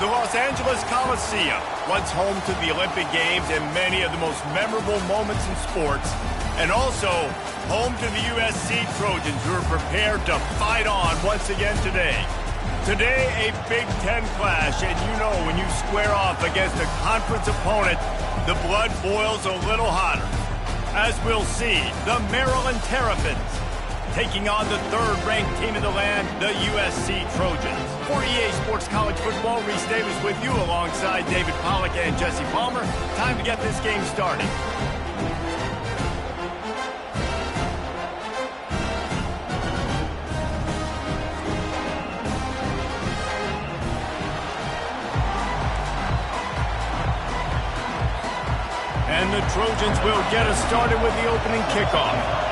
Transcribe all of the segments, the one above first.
The Los Angeles Coliseum, once home to the Olympic Games and many of the most memorable moments in sports, and also home to the USC Trojans, who are prepared to fight on once again today. Today, a Big Ten clash, and you know when you square off against a conference opponent, the blood boils a little hotter. As we'll see, the Maryland Terrapins taking on the third-ranked team in the land, the USC Trojans. For EA Sports College Football, Reese Davis with you alongside David Pollack and Jesse Palmer. Time to get this game started. And the Trojans will get us started with the opening kickoff.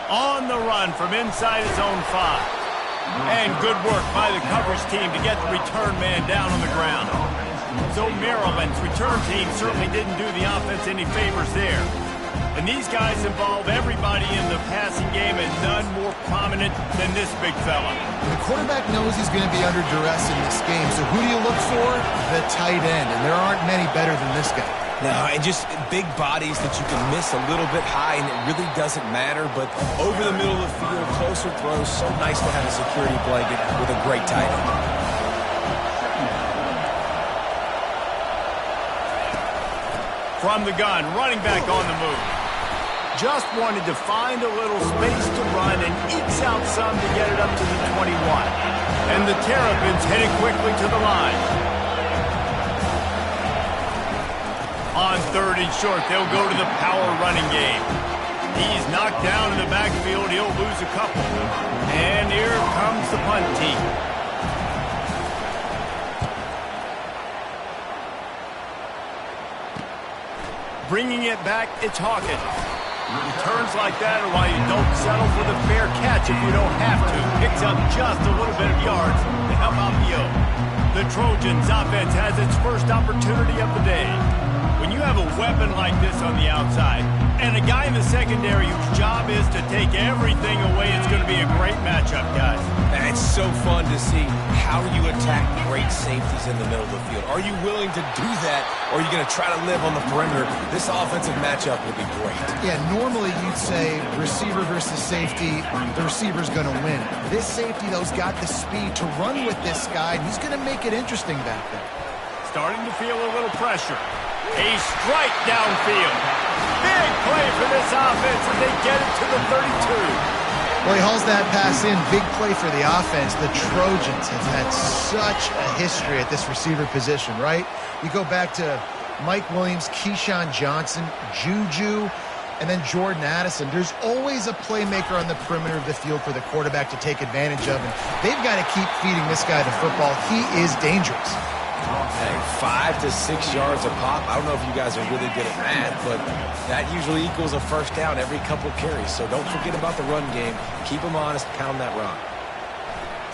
On the run from inside his own 5. And good work by the coverage team to get the return man down on the ground. So Maryland's return team certainly didn't do the offense any favors there. And these guys involve everybody in the passing game, and none more prominent than this big fella. The quarterback knows he's going to be under duress in this game, so who do you look for? The tight end, and there aren't many better than this guy. No, and just big bodies that you can miss a little bit high, and it really doesn't matter. But over the middle of the field, closer throws, so nice to have a security blanket with a great tight end. From the gun, running back on the move. Just wanted to find a little space to run and ekes out some to get it up to the 21. And the Terrapins hit it quickly to the line. On 3rd and short, they'll go to the power running game. He's knocked down in the backfield. He'll lose a couple. And here comes the punt team. Bringing it back, it's Hawkins. Returns like that are why you don't settle for the fair catch if you don't have to. Picks up just a little bit of yards to help out the O. The Trojans' offense has its first opportunity of the day. When you have a weapon like this on the outside, and a guy in the secondary whose job is to take everything away, it's going to be a great matchup, guys. It's so fun to see how you attack great safeties in the middle of the field. Are you willing to do that, or are you going to try to live on the perimeter? This offensive matchup will be great. Yeah, normally you'd say receiver versus safety, the receiver's going to win. This safety, though, has got the speed to run with this guy, and he's going to make it interesting back there. Starting to feel a little pressure. A strike downfield. Big play for this offense as they get it to the 32. Well, he hauls that pass in. Big play for the offense. The Trojans have had such a history at this receiver position, right? You go back to Mike Williams, Keyshawn Johnson, Juju, and then Jordan Addison. There's always a playmaker on the perimeter of the field for the quarterback to take advantage of, and they've got to keep feeding this guy the football. He is dangerous. Hey, 5 to 6 yards a pop. I don't know if you guys are really good at math, but that usually equals a first down every couple carries. So don't forget about the run game. Keep them honest, pound that rock.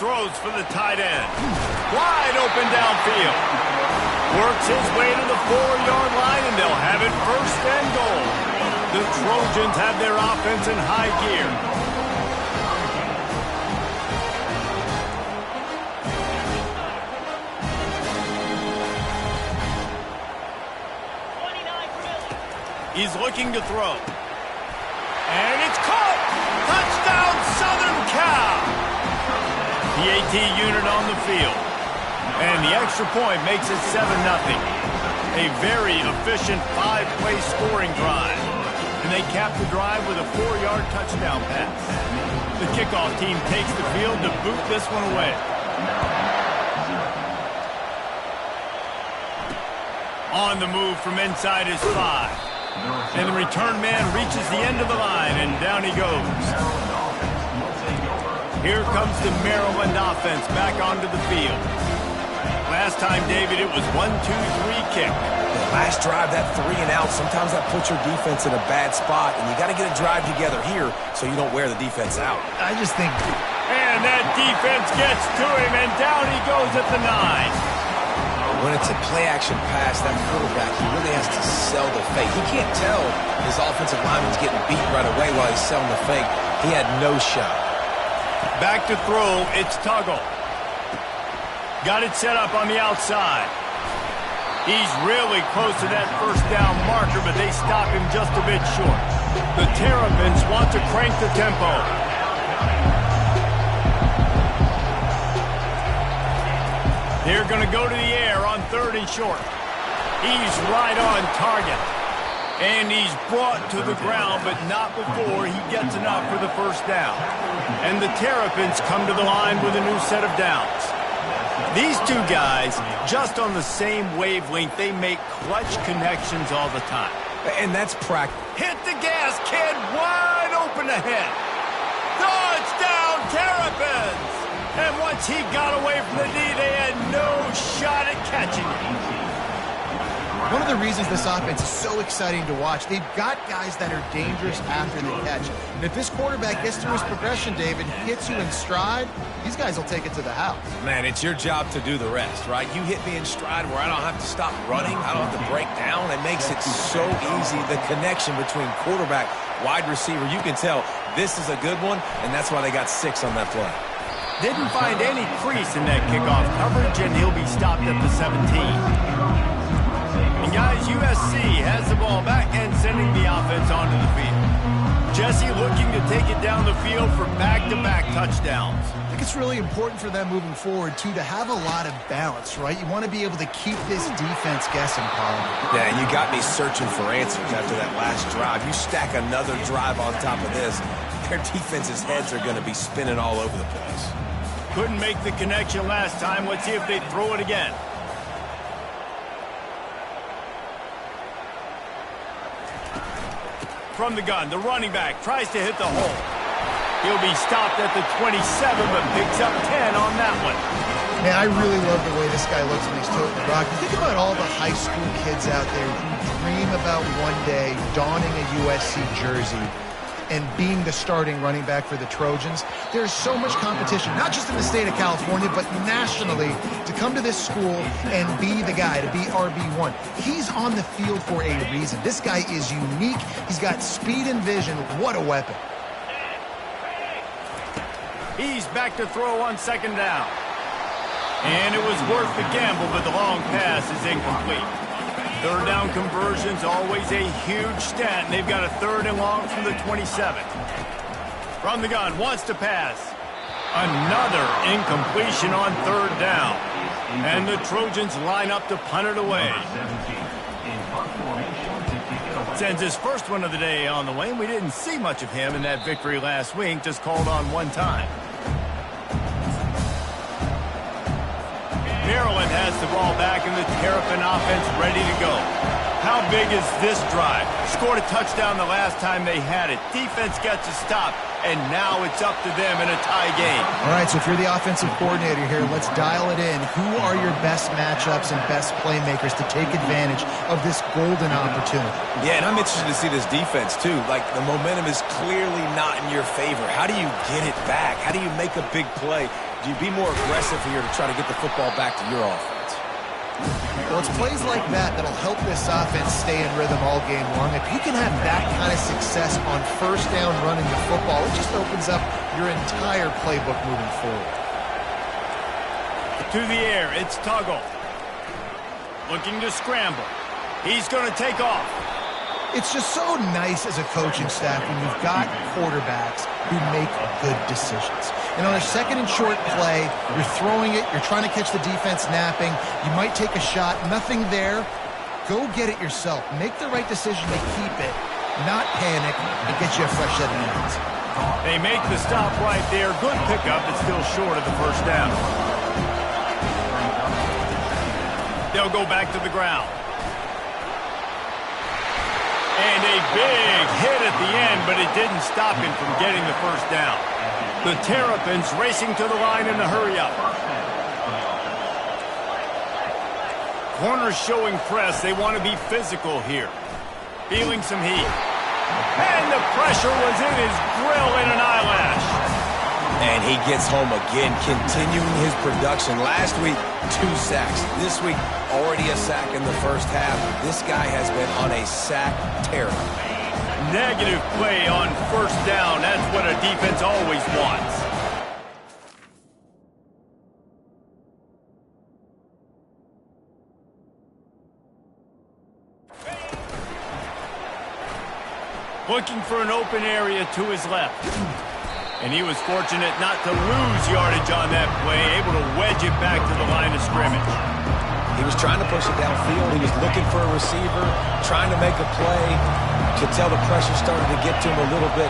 Throws for the tight end. Wide open downfield. Works his way to the 4-yard line, and they'll have it 1st and goal. The Trojans have their offense in high gear. He's looking to throw. And it's caught! Touchdown, Southern Cal! The AT unit on the field. And the extra point makes it 7-0. A very efficient 5-play scoring drive. And they cap the drive with a 4-yard touchdown pass. The kickoff team takes the field to boot this one away. On the move from inside his 5. And the return man reaches the end of the line, and down he goes. Here comes the Maryland offense back onto the field. Last time, David, it was 1-2-3 kick. The last drive, that 3 and out, sometimes that puts your defense in a bad spot, and you got to get a drive together here so you don't wear the defense out. I just think... And that defense gets to him, and down he goes at the 9. When it's a play-action pass, that quarterback, he really has to sell the fake. He can't tell his offensive lineman's getting beat right away while he's selling the fake. He had no shot. Back to throw, it's Tuggle. Got it set up on the outside. He's really close to that first down marker, but they stop him just a bit short. The Terrapins want to crank the tempo. They're going to go to the air on 3rd and short. He's right on target. And he's brought to the ground, but not before he gets enough for the first down. And the Terrapins come to the line with a new set of downs. These two guys, just on the same wavelength, they make clutch connections all the time. And that's practice. Hit the gas, kid. Wide open ahead. Touchdown, Terrapins! And once he got away from the knee, they had no shot at catching him. One of the reasons this offense is so exciting to watch, they've got guys that are dangerous after the catch. And if this quarterback gets through his progression, David, hits you in stride, these guys will take it to the house. Man, it's your job to do the rest, right? You hit me in stride where I don't have to stop running. I don't have to break down. It makes it so easy. The connection between quarterback, wide receiver, you can tell this is a good one, and that's why they got 6 on that play. Didn't find any crease in that kickoff coverage, and he'll be stopped at the 17. And guys, USC has the ball back and sending the offense onto the field. Jesse looking to take it down the field for back-to-back touchdowns. I think it's really important for them moving forward, too, to have a lot of balance, right? You want to be able to keep this defense guessing, Paul. Yeah, and you got me searching for answers after that last drive. You stack another drive on top of this, their defense's heads are going to be spinning all over the place. Couldn't make the connection last time. Let's see if they throw it again. From the gun, the running back tries to hit the hole. He'll be stopped at the 27, but picks up 10 on that one. Man, I really love the way this guy looks when he's toting the rock. You think about all the high school kids out there who dream about one day donning a USC jersey and being the starting running back for the Trojans. There's so much competition, not just in the state of California, but nationally, to come to this school and be the guy, to be RB1. He's on the field for a reason. This guy is unique. He's got speed and vision. What a weapon. He's back to throw on 2nd down. And it was worth the gamble, but the long pass is incomplete. 3rd down conversion's always a huge stat, and they've got a 3rd and long from the 27. From the gun, wants to pass. Another incompletion on 3rd down. And the Trojans line up to punt it away. Sends his first one of the day on the way, and we didn't see much of him in that victory last week, just called on one time. Maryland has the ball back in the Terrapin offense ready to go. How big is this drive? Scored a touchdown the last time they had it. Defense gets a stop, and now it's up to them in a tie game. All right, so if you're the offensive coordinator here, let's dial it in. Who are your best matchups and best playmakers to take advantage of this golden opportunity? Yeah, and I'm interested to see this defense, too. Like, the momentum is clearly not in your favor. How do you get it back? How do you make a big play? Do you be more aggressive here to try to get the football back to your offense? Well, it's plays like that that'll help this offense stay in rhythm all game long. If you can have that kind of success on 1st down running the football, it just opens up your entire playbook moving forward. To the air, it's Tuggle. Looking to scramble. He's going to take off. It's just so nice as a coaching staff when you've got quarterbacks who make good decisions. And on a 2nd and short play, you're throwing it, you're trying to catch the defense napping, you might take a shot, nothing there. Go get it yourself. Make the right decision to keep it, not panic, and get you a fresh set of hands. They make the stop right there. Good pickup, but still short of the 1st down. They'll go back to the ground. And a big hit at the end, but it didn't stop him from getting the 1st down. The Terrapins racing to the line in a hurry-up. Corners showing press. They want to be physical here. Feeling some heat. And the pressure was in his grill in an eyelash. And he gets home again, continuing his production. Last week, 2 sacks. This week, already a sack in the 1st half. This guy has been on a sack tear. Negative play on 1st down. That's what a defense always wants. Looking for an open area to his left. And he was fortunate not to lose yardage on that play, able to wedge it back to the line of scrimmage. He was trying to push it downfield. He was looking for a receiver, trying to make a play. You could tell the pressure started to get to him a little bit.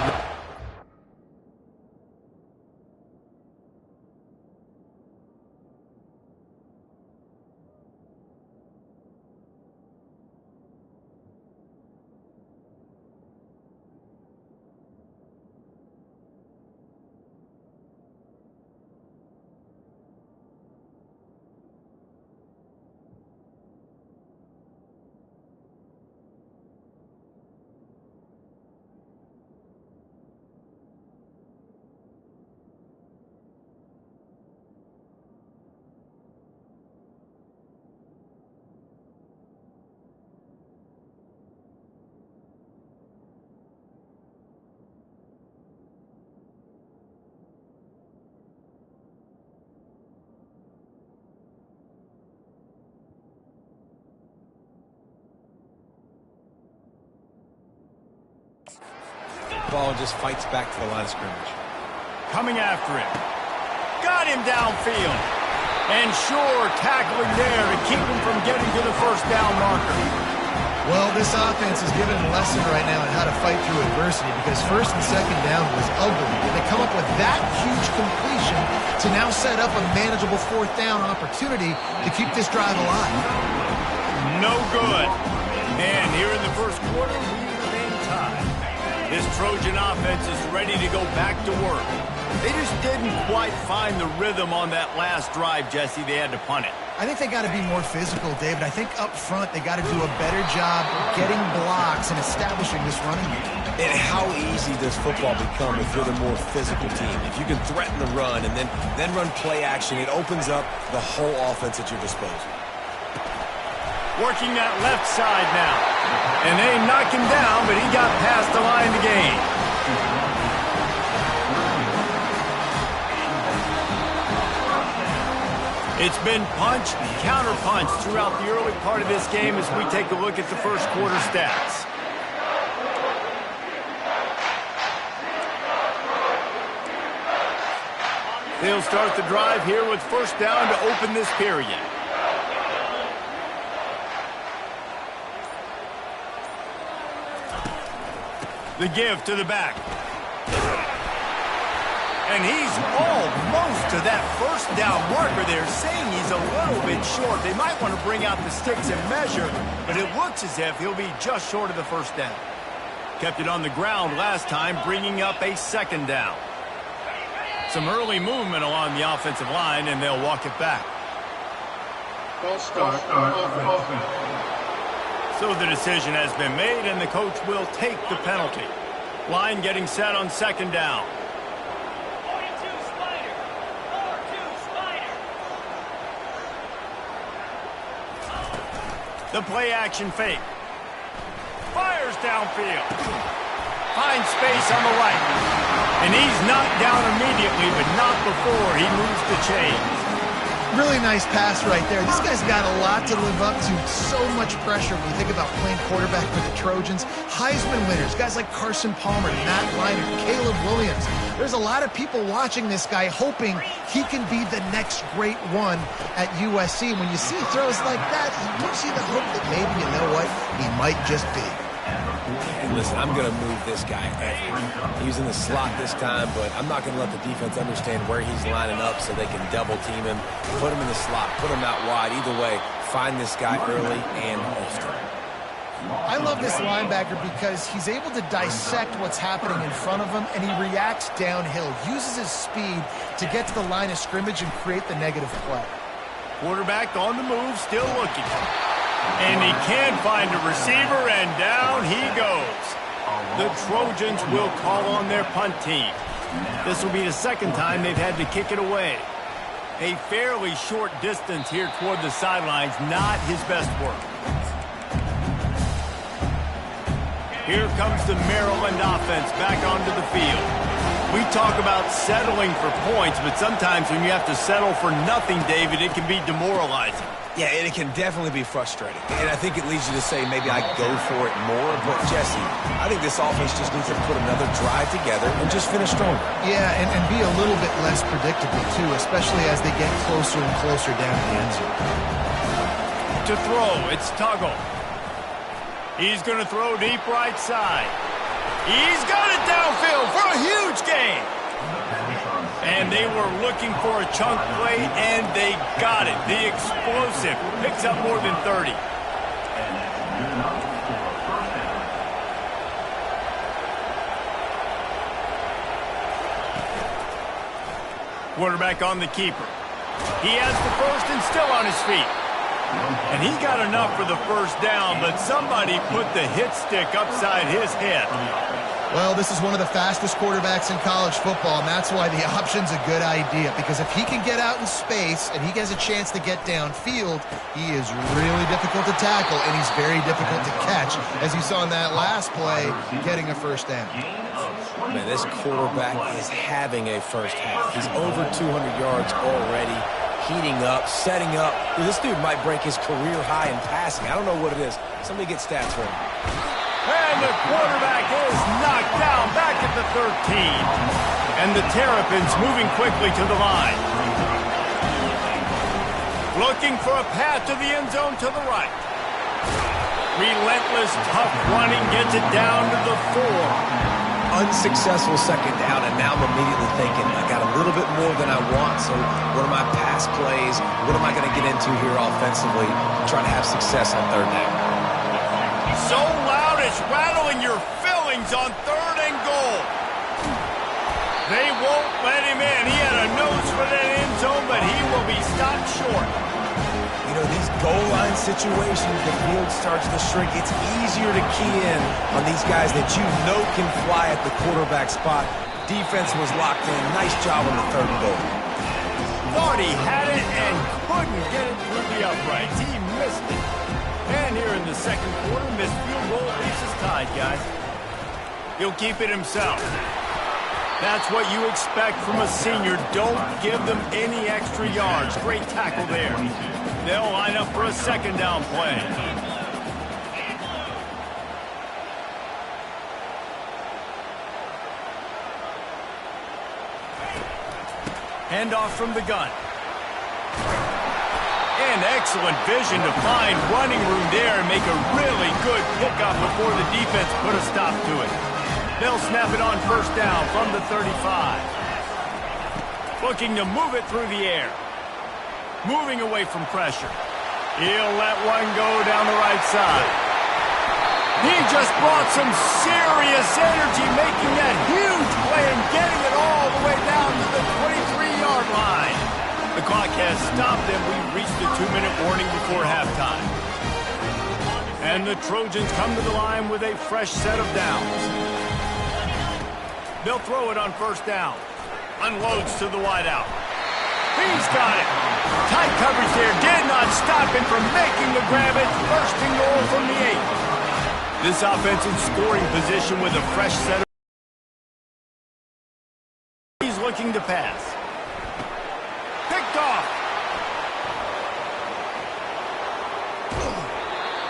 Ball just fights back to the line of scrimmage. Coming after him. Got him downfield. And sure, tackling there to keep him from getting to the first down marker. Well, this offense is given a lesson right now on how to fight through adversity because first and second down was ugly. And they come up with that huge completion to now set up a manageable fourth down opportunity to keep this drive alive. No good. And here in the first quarter, we remain tied. This Trojan offense is ready to go back to work. They just didn't quite find the rhythm on that last drive, Jesse. They had to punt it. I think they got to be more physical, David. I think up front they got to do a better job getting blocks and establishing this running game. And how easy does football become if you're the more physical team? If you can threaten the run and then run play action, it opens up the whole offense at your disposal. Working that left side now. And they knock him down, but he got past the line of the game. It's been punch, counter-punch throughout the early part of this game as we take a look at the first quarter stats. They'll start the drive here with first down to open this period. The give to the back. And he's almost to that first down marker. They're saying he's a little bit short. They might want to bring out the sticks and measure, but it looks as if he'll be just short of the first down. Kept it on the ground last time, bringing up a second down. Some early movement along the offensive line, and they'll walk it back. So the decision has been made, and the coach will take the penalty. Line getting set on second down. The play action fake. Fires downfield. Finds space on the right. And he's knocked down immediately, but not before he moves the chains. Really nice pass right there. This guy's got a lot to live up to. So much pressure when you think about playing quarterback for the Trojans. Heisman winners, guys like Carson Palmer, Matt Leinart, Caleb Williams. There's a lot of people watching this guy hoping he can be the next great one at USC. When you see throws like that, you do see the hope that maybe, you know what, he might just be. And listen, I'm going to move this guy everywhere. He's in the slot this time, but I'm not going to let the defense understand where he's lining up so they can double team him, put him in the slot, put him out wide. Either way, find this guy early and often. I love this linebacker because he's able to dissect what's happening in front of him, and he reacts downhill, uses his speed to get to the line of scrimmage and create the negative play. Quarterback on the move, still looking. And he can find a receiver, and down he goes. The Trojans will call on their punt team. This will be the second time they've had to kick it away. A fairly short distance here toward the sidelines, not his best work. Here comes the Maryland offense back onto the field. We talk about settling for points, but sometimes when you have to settle for nothing, David, it can be demoralizing. Yeah, and it can definitely be frustrating. And I think it leads you to say maybe I go for it more. But, Jesse, I think this offense just needs to put another drive together and just finish stronger. Yeah, and be a little bit less predictable, too, especially as they get closer and closer down to the end zone. To throw, it's Tuggle. He's going to throw deep right side. He's got it downfield for a huge gain. And they were looking for a chunk play, and they got it. The explosive picks up more than 30. Quarterback on the keeper. He has the first and still on his feet. And he got enough for the first down, but somebody put the hit stick upside his head. Well, this is one of the fastest quarterbacks in college football, and that's why the option's a good idea. Because if he can get out in space and he gets a chance to get downfield, he is really difficult to tackle, and he's very difficult to catch, as you saw in that last play, getting a first down. Man, this quarterback is having a first half. He's over 200 yards already, heating up, setting up. This dude might break his career high in passing. I don't know what it is. Somebody get stats for him. And the quarterback is knocked down back at the 13. And the Terrapins moving quickly to the line. Looking for a path to the end zone to the right. Relentless, tough running gets it down to the 4. Unsuccessful second down, and now I'm immediately thinking, I got a little bit more than I want, so what are my pass plays? What am I going to get into here offensively to try to have success on third down? So loud it's rattling your fillings on 3rd and goal. They won't let him in. He had a nose for that end zone, but he will be stopped short. You know, these goal line situations, the field starts to shrink. It's easier to key in on these guys that you know can fly at the quarterback spot. Defense was locked in. Nice job on the 3rd and goal. Thought he had it and couldn't get it through the uprights. He missed it. And here in the second quarter, missed field goal leaves us tied, guys. He'll keep it himself. That's what you expect from a senior. Don't give them any extra yards. Great tackle there. They'll line up for a second down play. Handoff from the gun. And excellent vision to find running room there and make a really good pickup before the defense put a stop to it. They'll snap it on first down from the 35. Looking to move it through the air. Moving away from pressure. He'll let one go down the right side. He just brought some serious energy, making that huge play and getting it all the way down to the 23-yard line. The clock has stopped, and we've reached the 2-minute warning before halftime. And the Trojans come to the line with a fresh set of downs. They'll throw it on first down. Unloads to the wideout. He's got it. Tight coverage there did not stop him from making the grab. It's 1st and goal from the 8. This offense in scoring position with a fresh set of... He's looking to pass. Picked off.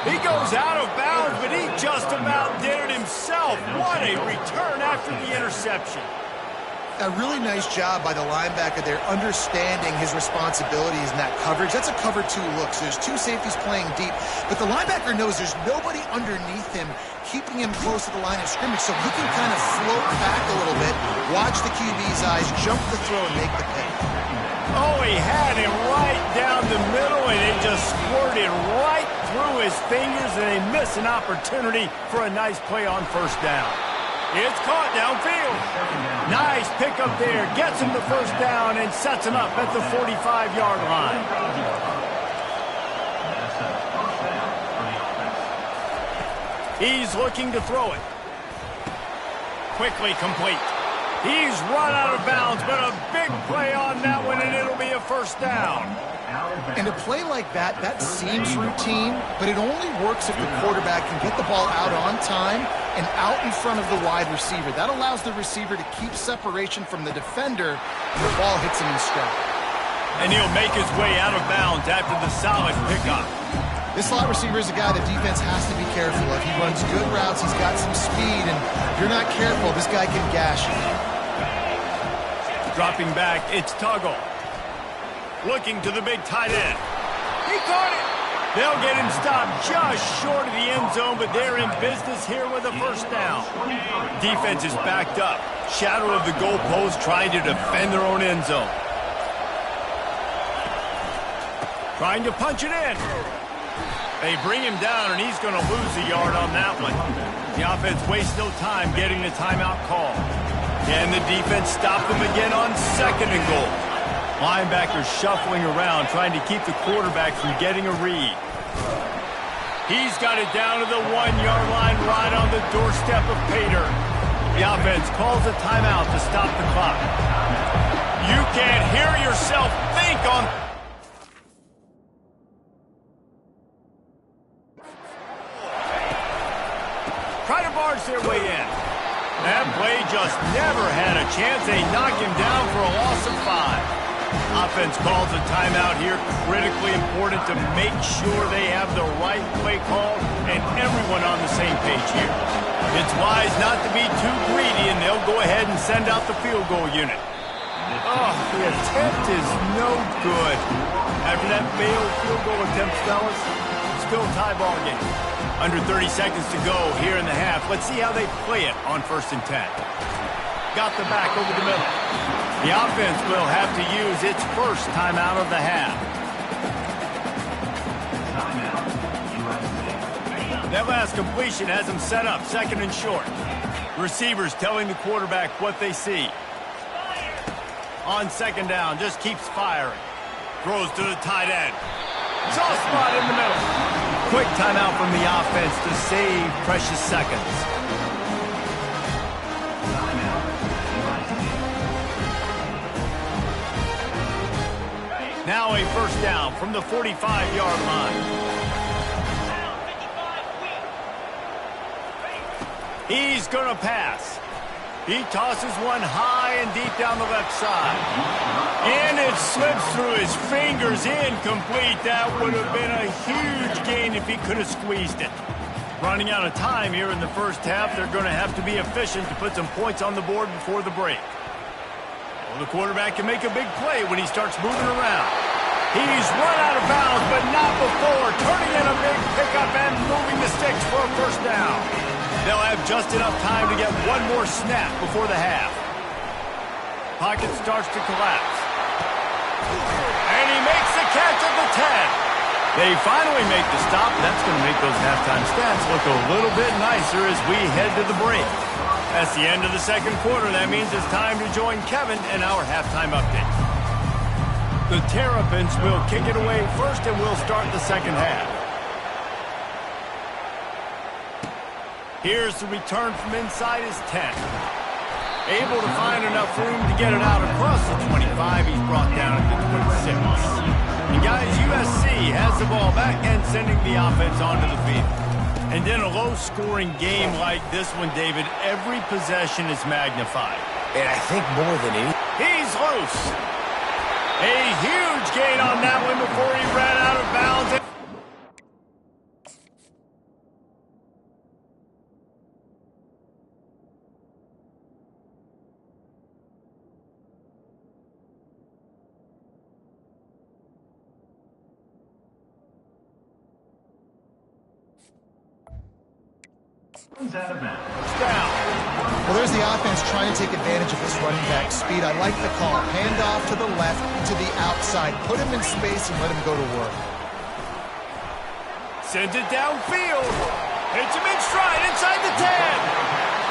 He goes out of bounds, but he just about did it himself. What a return after the interception. A really nice job by the linebacker there, understanding his responsibilities in that coverage. That's a cover 2 look, so there's 2 safeties playing deep, but the linebacker knows there's nobody underneath him, keeping him close to the line of scrimmage, so he can kind of float back a little bit, watch the QB's eyes, jump the throw, and make the pick. Oh, he had him right down the middle, and it just squirted right through his fingers, and they miss an opportunity for a nice play on first down. It's caught downfield. Nice pickup there. Gets him the first down and sets him up at the 45-yard line. He's looking to throw it. Quickly complete. He's run out of bounds, but a big play on that one, and it'll be a first down. And a play like that, that seems routine, but it only works if the quarterback can get the ball out on time and out in front of the wide receiver. That allows the receiver to keep separation from the defender, and the ball hits him in stride. And he'll make his way out of bounds after the solid pickup. This slot receiver is a guy the defense has to be careful of. He runs good routes, he's got some speed, and if you're not careful, this guy can gash you. Dropping back, it's Tuggle. Looking to the big tight end. He caught it! They'll get him stopped just short of the end zone, but they're in business here with a first down. Defense is backed up. Shadow of the goalpost trying to defend their own end zone. Trying to punch it in. They bring him down, and he's going to lose a yard on that one. The offense wastes no time getting the timeout call. And the defense stopped them again on second and goal. Linebackers shuffling around, trying to keep the quarterback from getting a read. He's got it down to the 1-yard line right on the doorstep of Pater. The offense calls a timeout to stop the clock. You can't hear yourself think on... Try to barge their way in. That play just never had a chance. They knock him down for a loss of 5. Offense calls a timeout here. Critically important to make sure they have the right play call and everyone on the same page here. It's wise not to be too greedy, and they'll go ahead and send out the field goal unit. Oh, the attempt is no good. After that failed field goal attempt, fellas, still tie ball game. Under 30 seconds to go here in the half. Let's see how they play it on 1st and 10. Got the back over the middle. The offense will have to use its first timeout of the half. That last completion has them set up 2nd and short. Receivers telling the quarterback what they see. On 2nd down, just keeps firing. Throws to the tight end. Soft spot in the middle. Quick timeout from the offense to save precious seconds. Now a first down from the 45-yard line. He's going to pass. He tosses one high and deep down the left side. And it slips through his fingers, incomplete. That would have been a huge gain if he could have squeezed it. Running out of time here in the first half. They're going to have to be efficient to put some points on the board before the break. Well, the quarterback can make a big play when he starts moving around. He's run out of bounds, but not before. Turning in a big pickup and moving the sticks for a first down. They'll have just enough time to get one more snap before the half. Pocket starts to collapse. And he makes the catch at the 10. They finally make the stop. That's going to make those halftime stats look a little bit nicer as we head to the break. That's the end of the second quarter. That means it's time to join Kevin in our halftime update. The Terrapins will kick it away first, and we'll start the second half. Here's the return from inside his 10. Able to find enough room to get it out across the 25. He's brought down at the 26. And guys, USC has the ball back and sending the offense onto the field. And in a low-scoring game like this one, David, every possession is magnified. And I think more than any. He's loose. A huge gain on that one before he ran out of bounds. Well, there's the offense trying to take advantage of this running back speed. I like the call. Hand off to the left, to the outside. Put him in space and let him go to work. Sends it downfield. Hits him in stride inside the 10.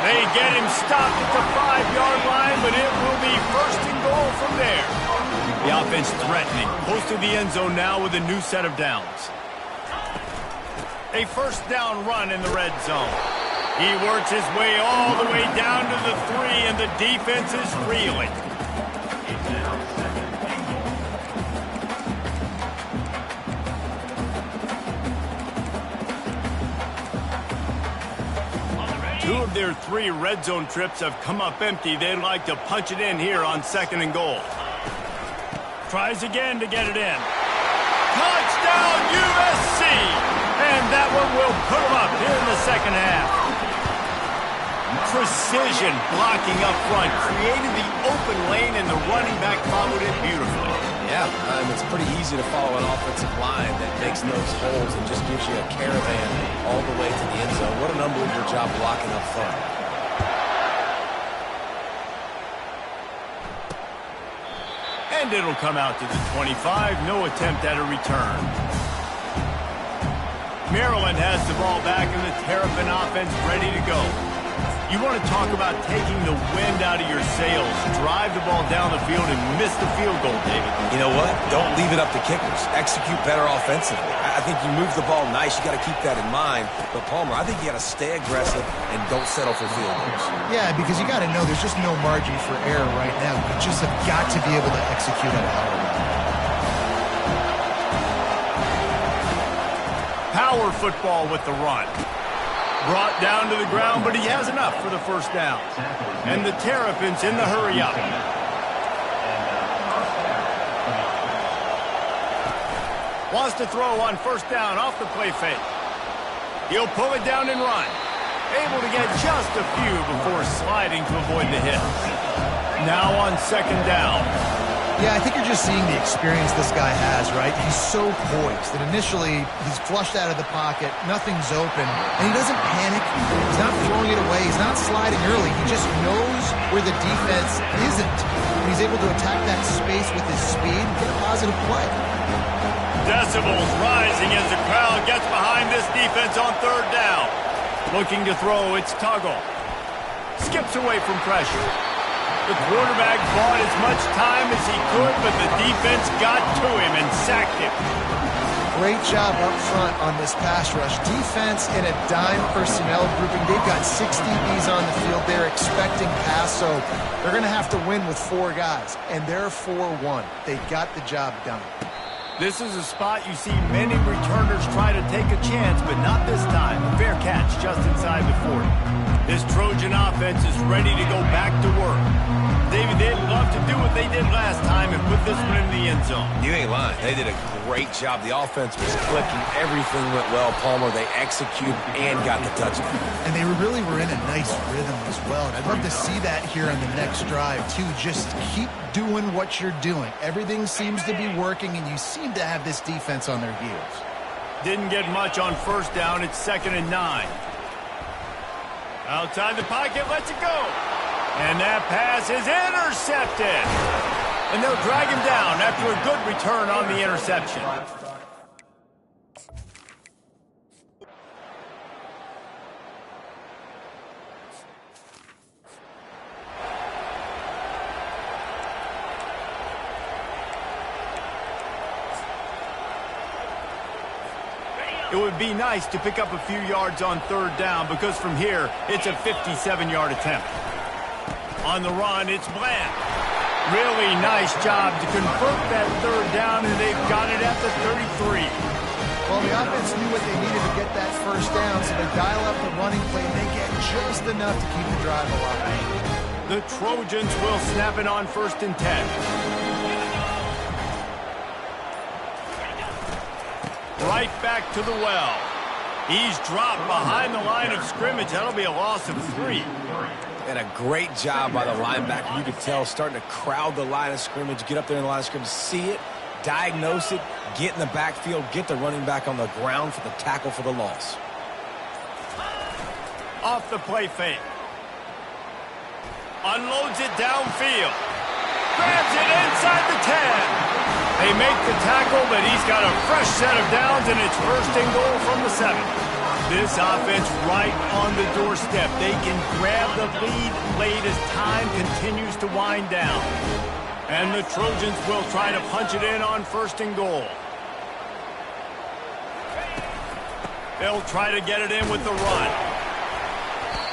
They get him stopped at the 5-yard line, but it will be 1st and goal from there. The offense threatening. Close to the end zone now with a new set of downs. A first down run in the red zone. He works his way all the way down to the 3, and the defense is reeling. Two of their 3 red zone trips have come up empty. They'd like to punch it in here on 2nd and goal. Tries again to get it in. Touchdown, USC! And that one will put them up here in the second half. Precision blocking up front, created the open lane, and the running back followed it beautifully. Yeah, it's pretty easy to follow an offensive line that makes those holes and just gives you a caravan all the way to the end zone. What an unbelievable job blocking up front. And it'll come out to the 25. No attempt at a return. Maryland has the ball back and the Terrapin offense ready to go. You want to talk about taking the wind out of your sails. Drive the ball down the field and miss the field goal, David. You know what? Don't leave it up to kickers. Execute better offensively. I think you move the ball nice. You got to keep that in mind. But, Palmer, I think you got to stay aggressive and don't settle for field goals. Yeah, because you got to know there's just no margin for error right now. You just have got to be able to execute on power football with the run. Brought down to the ground, but he has enough for the first down. And the Terrapins in the hurry-up. Wants to throw on first down off the play fake. He'll pull it down and run. Able to get just a few before sliding to avoid the hit. Now on second down. Yeah, I think you're just seeing the experience this guy has, right? He's so poised that initially he's flushed out of the pocket, nothing's open, and he doesn't panic. He's not throwing it away. He's not sliding early. He just knows where the defense isn't. And he's able to attack that space with his speed and get a positive play. Decibels rising as the crowd gets behind this defense on third down. Looking to throw, it's Tuggle. Skips away from pressure. The quarterback bought as much time as he could, but the defense got to him and sacked him. Great job up front on this pass rush. Defense in a dime personnel grouping. They've got 6 DBs on the field. They're expecting pass, so they're going to have to win with 4 guys, and they're 4-1. They got the job done. This is a spot you see many returners try to take a chance, but not this time. A fair catch just inside the 40. This Trojan offense is ready to go back to work. David, they'd love to do what they did last time and put this one in the end zone. You ain't lying. They did a great job. The offense was clicking. Everything went well, Palmer. They executed and got the touchdown. And they really were in a nice rhythm as well. And I'd love to see that here on the next drive, too. Just keep doing what you're doing. Everything seems to be working, and you seem to have this defense on their heels. Didn't get much on first down. It's 2nd and 9. Outside the pocket, lets it go. And that pass is intercepted. And they'll drag him down after a good return on the interception. It would be nice to pick up a few yards on third down because from here, it's a 57-yard attempt. On the run, it's Bland. Really nice job to convert that third down, and they've got it at the 33. Well, the offense knew what they needed to get that first down, so they dial up the running play, and they get just enough to keep the drive alive. The Trojans will snap it on 1st and 10. Right back to the well. He's dropped behind the line of scrimmage. That'll be a loss of 3. And a great job by the linebacker. You could tell starting to crowd the line of scrimmage, get up there in the line of scrimmage, see it, diagnose it, get in the backfield, get the running back on the ground for the tackle for the loss. Off the play fake. Unloads it downfield. Grabs it inside the 10. They make the tackle, but he's got a fresh set of downs, and it's 1st and goal from the 7. This offense right on the doorstep. They can grab the lead late as time continues to wind down. And the Trojans will try to punch it in on 1st and goal. They'll try to get it in with the run.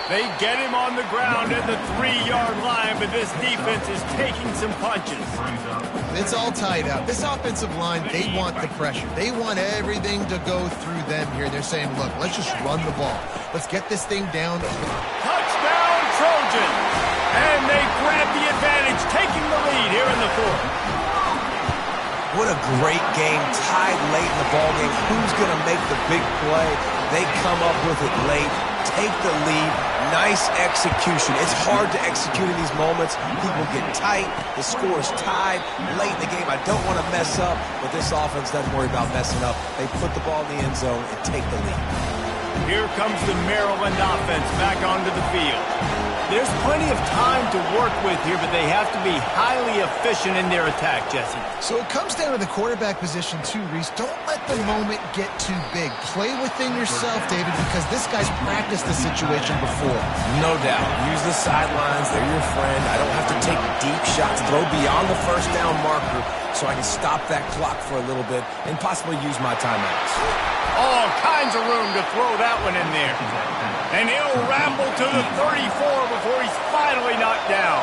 They get him on the ground at the 3-yard line, but this defense is taking some punches. It's all tied up. This offensive line, they want the pressure. They want everything to go through them here. They're saying, look, let's just run the ball. Let's get this thing down. Touchdown, Trojan! And they grab the advantage, taking the lead here in the 4th. What a great game, tied late in the ballgame. Who's going to make the big play? They come up with it late, take the lead. Nice execution. It's hard to execute in these moments. People get tight. The score is tied late in the game. I don't want to mess up, but this offense doesn't worry about messing up. They put the ball in the end zone and take the lead. Here comes the Maryland offense back onto the field. There's plenty of time to work with here, but they have to be highly efficient in their attack, Jesse. So it comes down to the quarterback position too, Reese. Don't let the moment get too big. Play within yourself, David, because this guy's practiced the situation before. No doubt. Use the sidelines. They're your friend. I don't have to take deep shots. Throw beyond the first down marker so I can stop that clock for a little bit and possibly use my timeouts. All kinds of room to throw that one in there. And he'll ramble to the 34 before he's finally knocked down.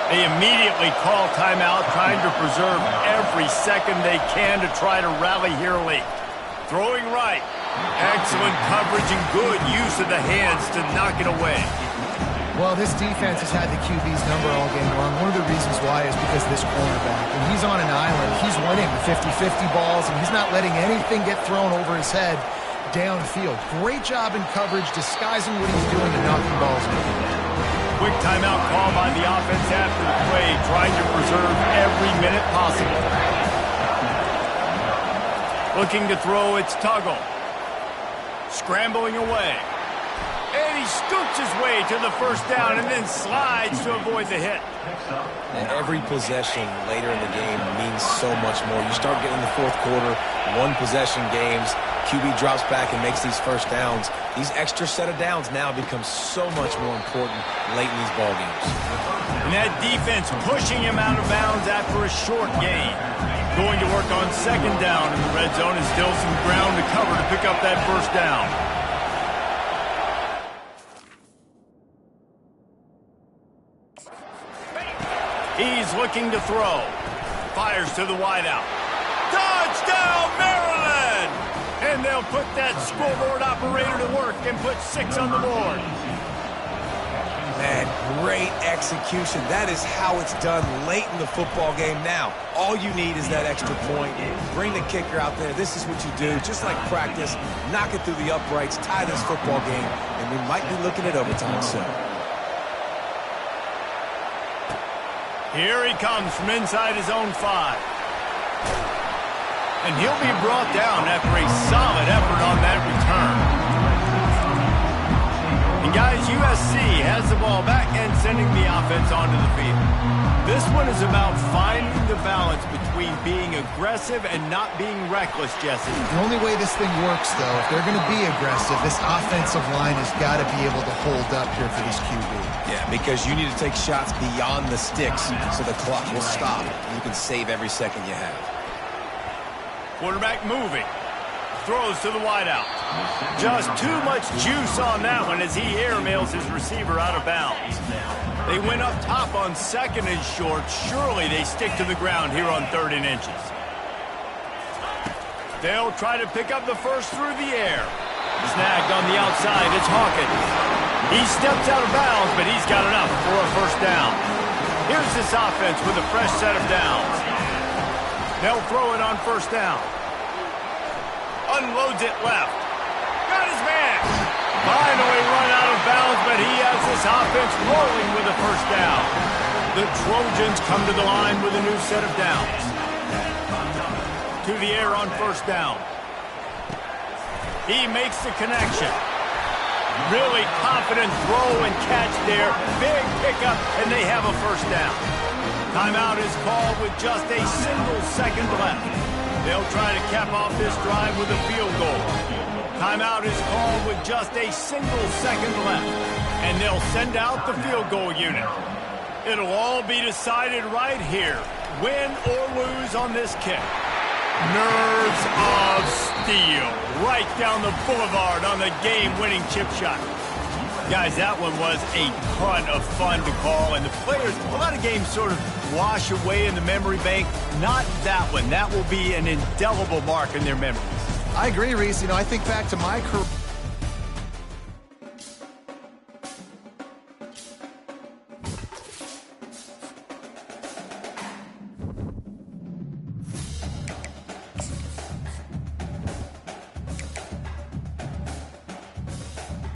They immediately call timeout, trying to preserve every second they can to try to rally here late. Throwing right. Excellent coverage and good use of the hands to knock it away. Well, this defense has had the QB's number all game long. One of the reasons why is because of this cornerback. When he's on an island, he's winning the 50-50 balls, and he's not letting anything get thrown over his head downfield. Great job in coverage, disguising what he's doing and knocking balls in. Quick timeout call by the offense after the play, trying to preserve every minute possible. Looking to throw, it's Tuggle. Scrambling away. And he scoots his way to the first down and then slides to avoid the hit. And every possession later in the game means so much more. You start getting the fourth quarter, one-possession games, QB drops back and makes these first downs. These extra set of downs now become so much more important late in these ball games. And that defense pushing him out of bounds after a short gain. Going to work on second down in the red zone, and still some ground to cover to pick up that first down. He's looking to throw. Fires to the wideout. Touchdown, Maryland! And they'll put that scoreboard operator to work and put 6 on the board. Man, great execution. That is how it's done late in the football game now. All you need is that extra point. Bring the kicker out there. This is what you do. Just like practice, knock it through the uprights, tie this football game, and we might be looking at overtime soon. Here he comes from inside his own 5. And he'll be brought down after a solid effort on that return. And guys, USC has the ball back and sending the offense onto the field. This one is about finding the balance between being aggressive and not being reckless, Jesse. The only way this thing works, though, if they're going to be aggressive, this offensive line has got to be able to hold up here for this QB. Yeah, because you need to take shots beyond the sticks so the clock will stop. You can save every second you have. Quarterback moving. Throws to the wideout. Just too much juice on that one as he airmails his receiver out of bounds. They went up top on second and short. Surely they stick to the ground here on 3rd and inches. They'll try to pick up the first through the air. Snagged on the outside. It's Hawkins. He steps out of bounds, but he's got enough for a first down. Here's this offense with a fresh set of downs. They'll throw it on first down. Unloads it left. Got his man. Finally run out of bounds, but he has this offense rolling with a first down. The Trojans come to the line with a new set of downs. To the air on first down. He makes the connection. Really confident throw and catch there. Big pickup, and they have a first down. Timeout is called with just a single second left. They'll try to cap off this drive with a field goal. Timeout is called with just a single second left. And they'll send out the field goal unit. It'll all be decided right here. Win or lose on this kick. Nerves of steel. Right down the boulevard on the game-winning chip shot. Guys, that one was a ton of fun to call, and the players, a lot of games sort of wash away in the memory bank. Not that one. That will be an indelible mark in their memories. I agree, Reese. I think back to my career.